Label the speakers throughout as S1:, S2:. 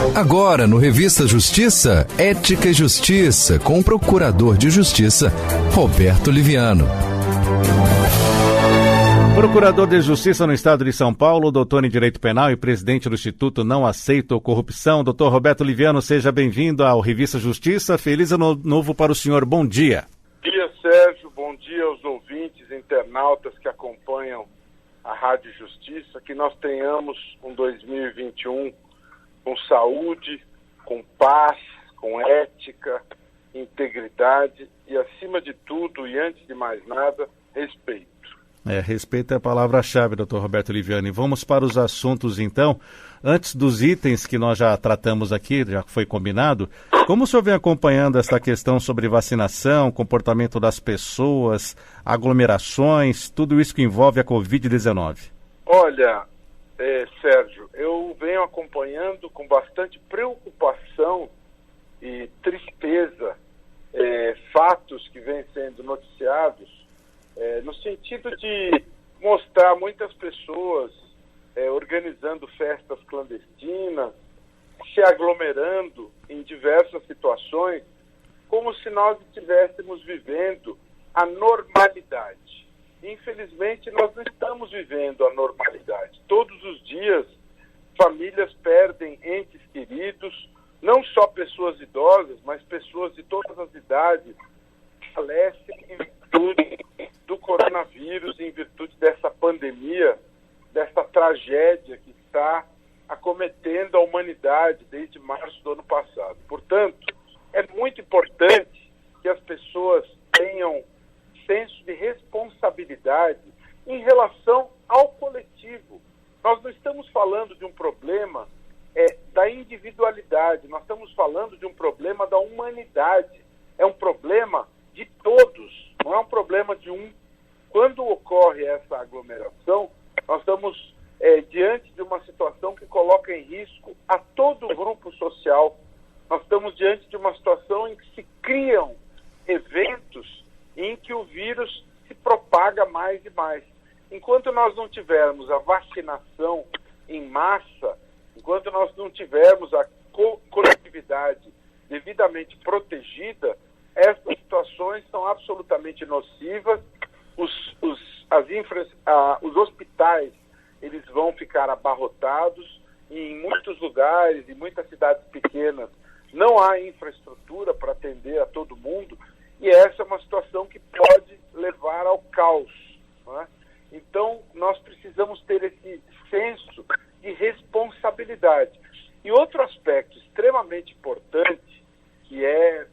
S1: Agora, no Revista Justiça, Ética e Justiça, com o Procurador de Justiça, Roberto Liviano.
S2: Procurador de Justiça no Estado de São Paulo, doutor em Direito Penal e presidente do Instituto Não Aceito Corrupção, doutor Roberto Liviano, seja bem-vindo ao Revista Justiça. Feliz ano novo para o senhor. Bom dia.
S3: Bom dia, Sérgio. Bom dia aos ouvintes, internautas que acompanham a Rádio Justiça. Que nós tenhamos um 2021 com saúde, com paz, com ética, integridade e, acima de tudo e antes de mais nada, respeito.
S2: Respeito é a palavra-chave, doutor Roberto Liviano. E vamos para os assuntos, então. Antes dos itens que nós já tratamos aqui, já foi combinado, como o senhor vem acompanhando esta questão sobre vacinação, comportamento das pessoas, aglomerações, tudo isso que envolve a Covid-19?
S3: Olha, Sérgio, eu venho acompanhando com bastante preocupação e tristeza fatos que vêm sendo noticiados no sentido de mostrar muitas pessoas organizando festas clandestinas, se aglomerando em diversas situações, como se nós estivéssemos vivendo a normalidade. Infelizmente, nós não estamos vivendo a normalidade. Todos os dias, famílias perdem entes queridos, não só pessoas idosas, mas pessoas de todas as idades falecem em virtude do coronavírus, em virtude dessa pandemia, dessa tragédia que está acometendo a humanidade desde março do ano passado. Portanto, é muito importante que as pessoas tenham senso de responsabilidade em relação ao coletivo. Nós não estamos falando de um problema da individualidade, nós estamos falando de um problema da humanidade. É um problema de todos, não é um problema de um. Quando ocorre essa aglomeração, nós estamos diante de uma situação que coloca em risco a todo o grupo social. Nós estamos diante de uma situação em que se criam eventos em que o vírus se propaga mais e mais. Enquanto nós não tivermos a vacinação em massa, enquanto nós não tivermos a coletividade devidamente protegida, essas situações são absolutamente nocivas. Os hospitais eles vão ficar abarrotados e em muitos lugares, em muitas cidades pequenas, não há infraestrutura para atender a todo mundo. E essa é uma situação que pode levar ao caos, não é? Então, nós precisamos ter esse senso de responsabilidade. E outro aspecto extremamente importante, que é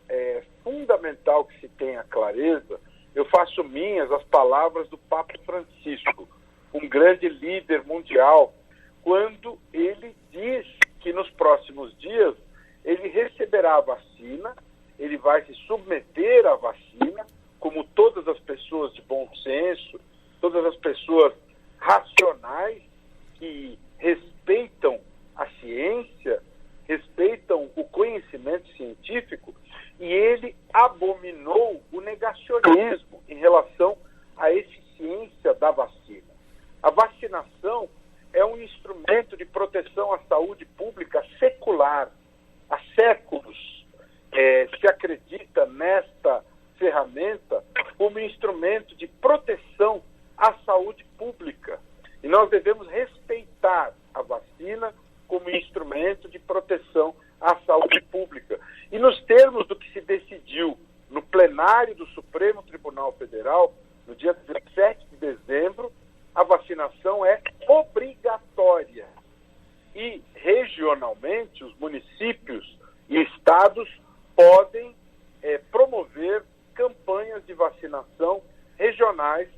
S3: fundamental que se tenha clareza, eu faço minhas as palavras do Papa Francisco, um grande líder mundial, quando ele diz que nos próximos dias ele receberá a vacina, ele vai se submeter à vacina, como todas as pessoas de bom senso, todas as pessoas racionais que respeitam a ciência, respeitam o conhecimento científico, e ele abominou o negacionismo em relação à eficiência da vacina. A vacinação é um instrumento de proteção à saúde pública secular. Há séculos se acredita nesta ferramenta como instrumento de proteção à saúde pública. E nós devemos respeitar a vacina como instrumento de proteção à saúde pública. E nos termos do que se decidiu no plenário do Supremo Tribunal Federal, no dia 17 de dezembro, a vacinação é obrigatória. E, regionalmente, os municípios e estados podem promover campanhas de vacinação regionais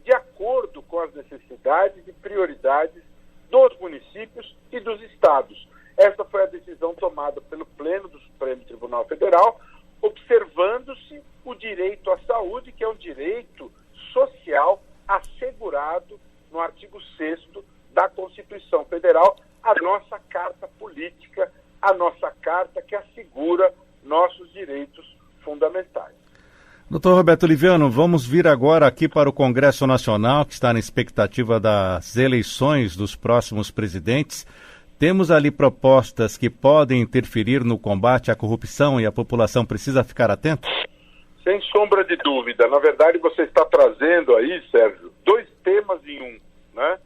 S3: de acordo com as necessidades e prioridades dos municípios e dos estados. Essa foi a decisão tomada pelo Pleno do Supremo Tribunal Federal, observando-se o direito à saúde, que é um direito social assegurado no artigo 6º da Constituição Federal, a nossa carta política, a nossa carta que assegura nossos direitos fundamentais.
S2: Doutor Roberto Liviano, vamos vir agora aqui para o Congresso Nacional, que está na expectativa das eleições dos próximos presidentes. Temos ali propostas que podem interferir no combate à corrupção e a população precisa ficar atenta?
S3: Sem sombra de dúvida. Na verdade, você está trazendo aí, Sérgio, 2 temas em um, né?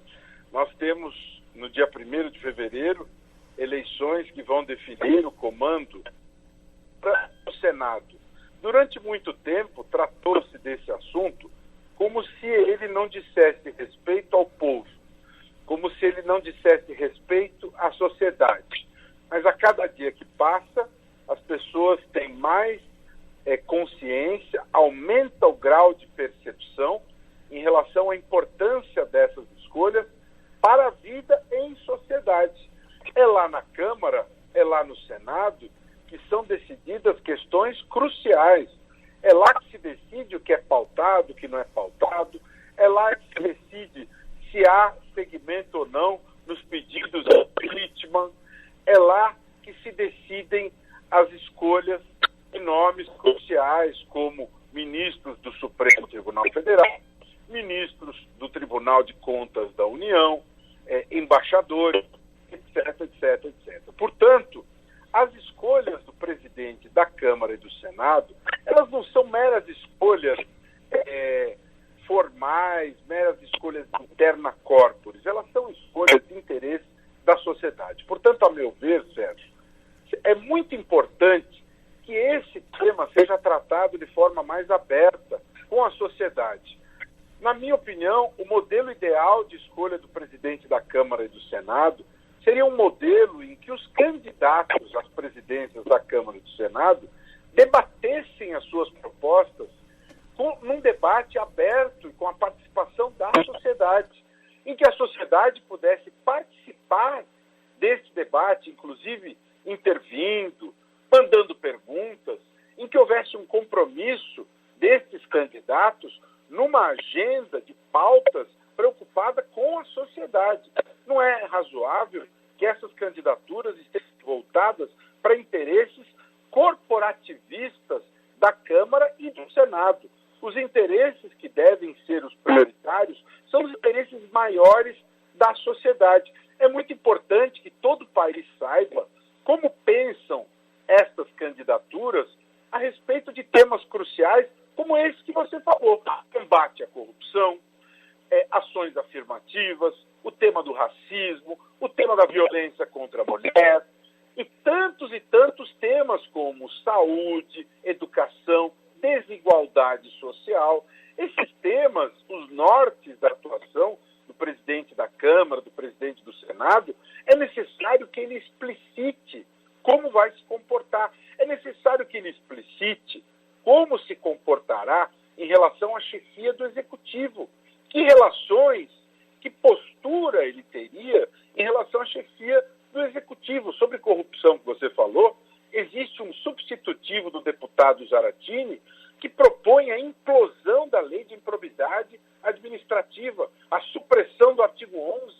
S3: Nós temos, no dia 1º de fevereiro, eleições que vão definir o comando para o Senado. Durante muito tempo, tratou-se desse assunto como se ele não dissesse respeito ao povo, como se ele não dissesse respeito à sociedade. Mas a cada dia que passa, as pessoas têm mais consciência, aumenta o grau de percepção em relação à importância dessas escolhas para a vida em sociedade. É lá na Câmara, é lá no Senado que são decididas questões cruciais. É lá que se decide o que é pautado, o que não é pautado. É lá que se decide se há segmento ou não nos pedidos de impeachment. É lá que se decidem as escolhas de nomes cruciais, como ministros do Supremo Tribunal Federal, ministros do Tribunal de Contas da União, embaixadores, etc, etc, etc. Portanto, as escolhas do presidente da Câmara e do Senado, elas não são meras escolhas formais, meras escolhas interna corporis, elas são escolhas de interesse da sociedade. Portanto, a meu ver, Sérgio, é muito importante que esse tema seja tratado de forma mais aberta com a sociedade. Na minha opinião, o modelo ideal de escolha do presidente da Câmara e do Senado seria um modelo em que os candidatos às presidências da Câmara e do Senado debatessem as suas propostas num debate aberto e com a participação da sociedade, em que a sociedade pudesse participar desse debate, inclusive intervindo, mandando perguntas, em que houvesse um compromisso desses candidatos numa agenda de pautas preocupada com a sociedade. Não é razoável que essas candidaturas estejam voltadas para interesses corporativistas da Câmara e do Senado. Os interesses que devem ser os prioritários são os interesses maiores da sociedade. É muito importante que todo o país saiba como pensam estas candidaturas a respeito de temas cruciais como esse que você falou: combate à corrupção, ações afirmativas, o tema do racismo, o tema da violência contra a mulher, e tantos temas como saúde, educação, desigualdade social. Esses temas, os nortes da atuação do presidente da Câmara, do presidente do Senado, é necessário que ele explicite como vai se comportar. É necessário que ele explicite como se comportará em relação à chefia do Executivo. Que relações, que postura ele teria em relação à chefia do Executivo. Sobre corrupção que você falou, existe um substitutivo do deputado Zaratini que propõe a implosão da lei de improbidade administrativa, a supressão do artigo 11,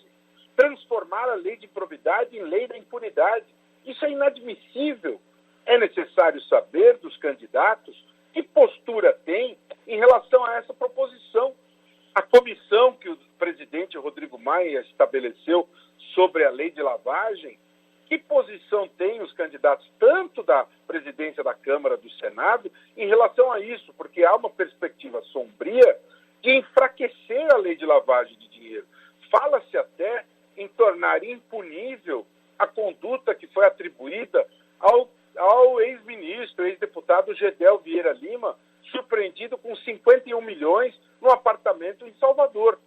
S3: transformar a lei de improbidade em lei da impunidade. Isso é inadmissível. É necessário saber dos candidatos que postura tem em relação a essa proposição. A comissão que o presidente Rodrigo Maia estabeleceu sobre a lei de lavagem, que posição tem os candidatos, tanto da presidência da Câmara do Senado, em relação a isso? Porque há uma perspectiva sombria de enfraquecer a lei de lavagem de dinheiro. Fala-se até em tornar impunível a conduta que foi atribuída ao ex-ministro, ex-deputado Gedel Vieira Lima, surpreendido com 51 milhões no apartamento em Salvador.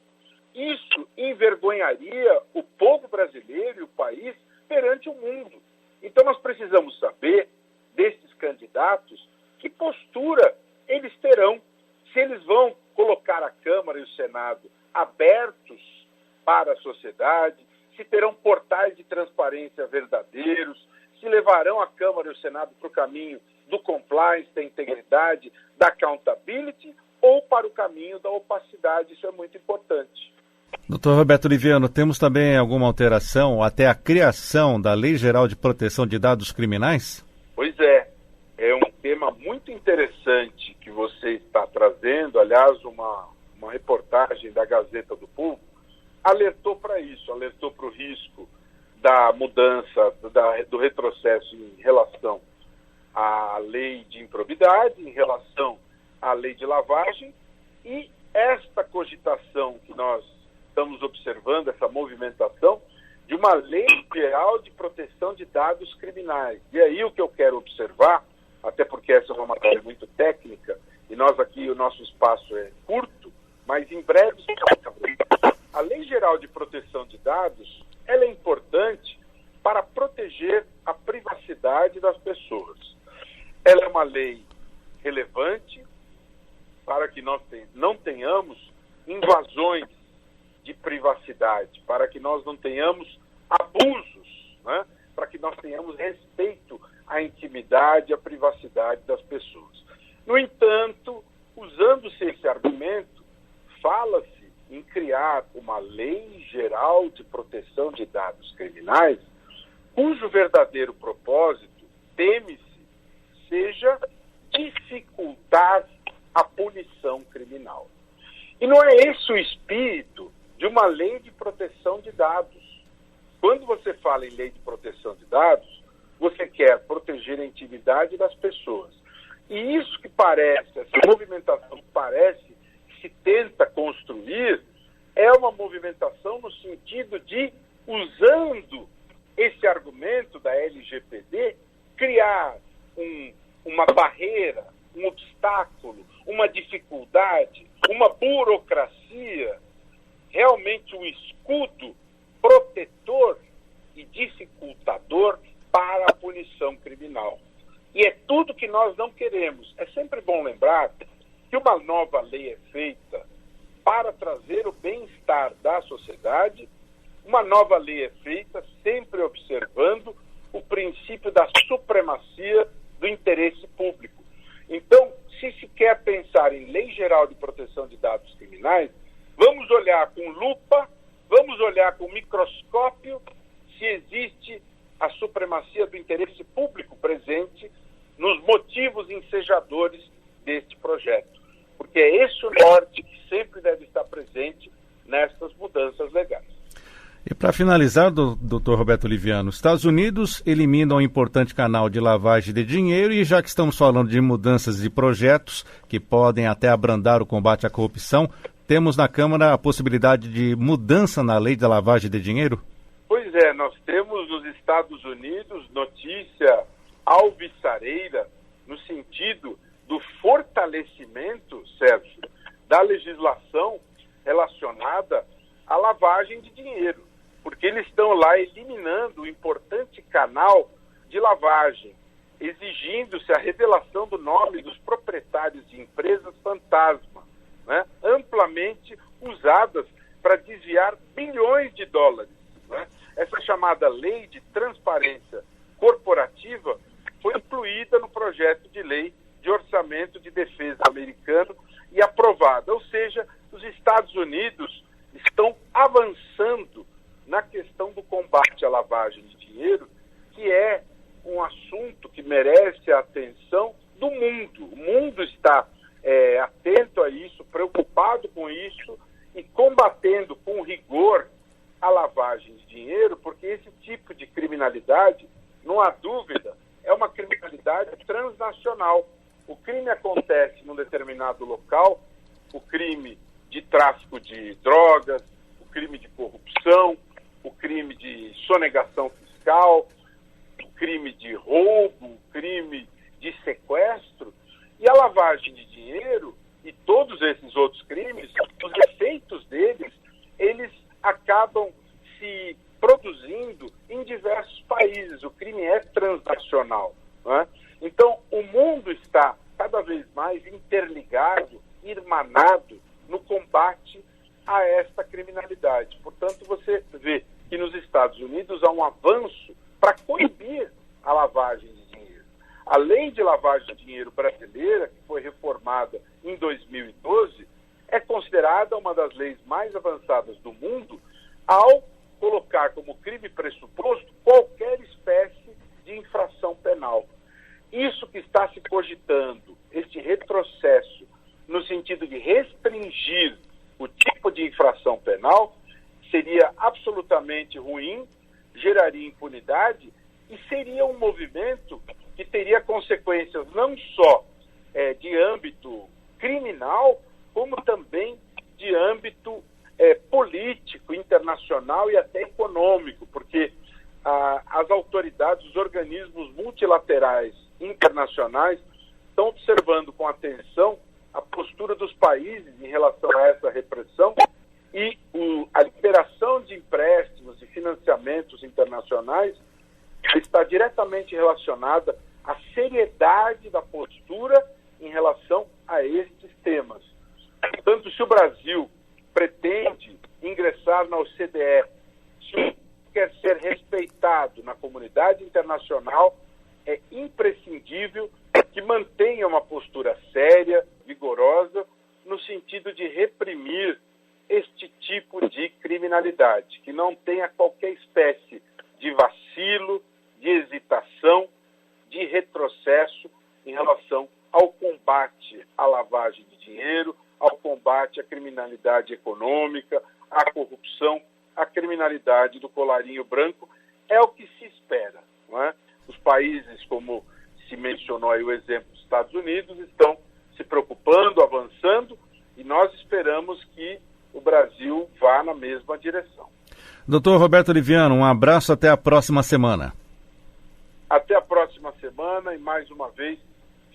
S3: Isso envergonharia o povo brasileiro e o país perante o mundo. Então nós precisamos saber desses candidatos que postura eles terão, se eles vão colocar a Câmara e o Senado abertos para a sociedade, se terão portais de transparência verdadeiros, se levarão a Câmara e o Senado para o caminho do compliance, da integridade, da accountability, ou para o caminho da opacidade. Isso é muito importante.
S2: Doutor Roberto Liviano, temos também alguma alteração até a criação da Lei Geral de Proteção de Dados Criminais?
S3: Pois é um tema muito interessante que você está trazendo. Aliás, uma reportagem da Gazeta do Povo alertou para isso, alertou para o risco da mudança, do retrocesso em relação à lei de improbidade, em relação à lei de lavagem, e esta cogitação que nós estamos observando, essa movimentação de uma lei geral de proteção de dados criminais. E aí o que eu quero observar, até porque essa é uma matéria muito técnica, e nós aqui, o nosso espaço é curto, mas em breve, a Lei Geral de Proteção de Dados, ela é importante para proteger a privacidade das pessoas. Ela é uma lei relevante para que nós não tenhamos invasões de privacidade, para que nós não tenhamos abusos, né? Para que nós tenhamos respeito à intimidade e à privacidade das pessoas. No entanto, usando-se esse argumento, fala-se em criar uma lei geral de proteção de dados criminais, cujo verdadeiro propósito, teme-se, seja dificultar a punição criminal. E não é esse o espírito de uma lei de proteção de dados. Quando você fala em lei de proteção de dados, você quer proteger a intimidade das pessoas. E isso que parece, essa movimentação que parece que se tenta construir, é uma movimentação no sentido de, usando esse argumento da LGPD, criar uma barreira, um obstáculo, uma dificuldade, uma burocracia, realmente um escudo protetor e dificultador para a punição criminal. E é tudo que nós não queremos. É sempre bom lembrar que uma nova lei é feita para trazer o bem-estar da sociedade. Uma nova lei é feita sempre observando o princípio da supremacia do interesse público. Então, se se quer pensar em lei geral de proteção de dados criminais, vamos olhar com lupa, vamos olhar com microscópio se existe a supremacia do interesse público presente nos motivos ensejadores deste projeto. Porque é esse o norte que sempre deve estar presente nessas mudanças legais.
S2: E para finalizar, doutor Roberto Liviano, Estados Unidos eliminam um importante canal de lavagem de dinheiro e já que estamos falando de mudanças de projetos que podem até abrandar o combate à corrupção, temos na Câmara a possibilidade de mudança na lei da lavagem de dinheiro?
S3: Pois é, nós temos nos Estados Unidos notícia alvissareira no sentido do fortalecimento, Sérgio, da legislação relacionada à lavagem de dinheiro, porque eles estão lá eliminando o importante canal de lavagem, exigindo-se a revelação do nome dos proprietários de empresas fantasma, né, amplamente usadas para desviar bilhões de dólares. Né? Essa chamada lei de transparência corporativa foi incluída no projeto de lei de orçamento de defesa americano e aprovada. Ou seja, os Estados Unidos estão avançando na questão do combate à lavagem de dinheiro, que é um assunto que merece a atenção do mundo. O mundo está atento a isso, preocupado com isso e combatendo com rigor a lavagem de dinheiro, porque esse tipo de criminalidade, não há dúvida, é uma criminalidade transnacional. O crime acontece num determinado local, o crime de tráfico de drogas, o crime de corrupção, o crime de sonegação fiscal, o crime de roubo, o crime de sequestro, e a lavagem de dinheiro e todos esses outros crimes, os efeitos deles, eles acabam se produzindo em diversos países. O crime é transnacional, não é? Então, o mundo está cada vez mais interligado, irmanado no combate a esta criminalidade. Portanto, você vê que nos Estados Unidos há um avanço para coibir a lavagem de dinheiro. A lei de lavagem de dinheiro brasileira, que foi reformada em 2012, é considerada uma das leis mais avançadas do mundo ao colocar como crime pressuposto qualquer espécie de infração penal. Isso que está se cogitando, este retrocesso, no sentido de restringir o tipo de infração penal, seria absolutamente ruim geraria impunidade e seria um movimento que teria consequências não só de âmbito criminal, como também de âmbito político, internacional e até econômico, porque as autoridades, os organismos multilaterais internacionais estão observando com atenção a postura dos países em relação a essa repressão e a liberação de empréstimos e financiamentos internacionais está diretamente relacionada à seriedade da postura em relação a estes temas. Portanto, se o Brasil pretende ingressar na OCDE, se quer ser respeitado na comunidade internacional, é imprescindível que mantenha uma postura séria, vigorosa, no sentido de reprimir este tipo de criminalidade, que não tenha qualquer espécie de vacilo, de hesitação, de retrocesso em relação ao combate à lavagem de dinheiro, ao combate à criminalidade econômica, à corrupção, à criminalidade do colarinho branco. É o que se espera, não é? Os países, como se mencionou aí o exemplo dos Estados Unidos, estão se preocupando, avançando, e nós esperamos que o Brasil vá na mesma direção.
S2: Doutor Roberto Liviano, um abraço, até a próxima semana.
S3: Até a próxima semana e, mais uma vez,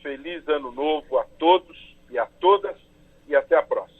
S3: feliz ano novo a todos e a todas, e até a próxima.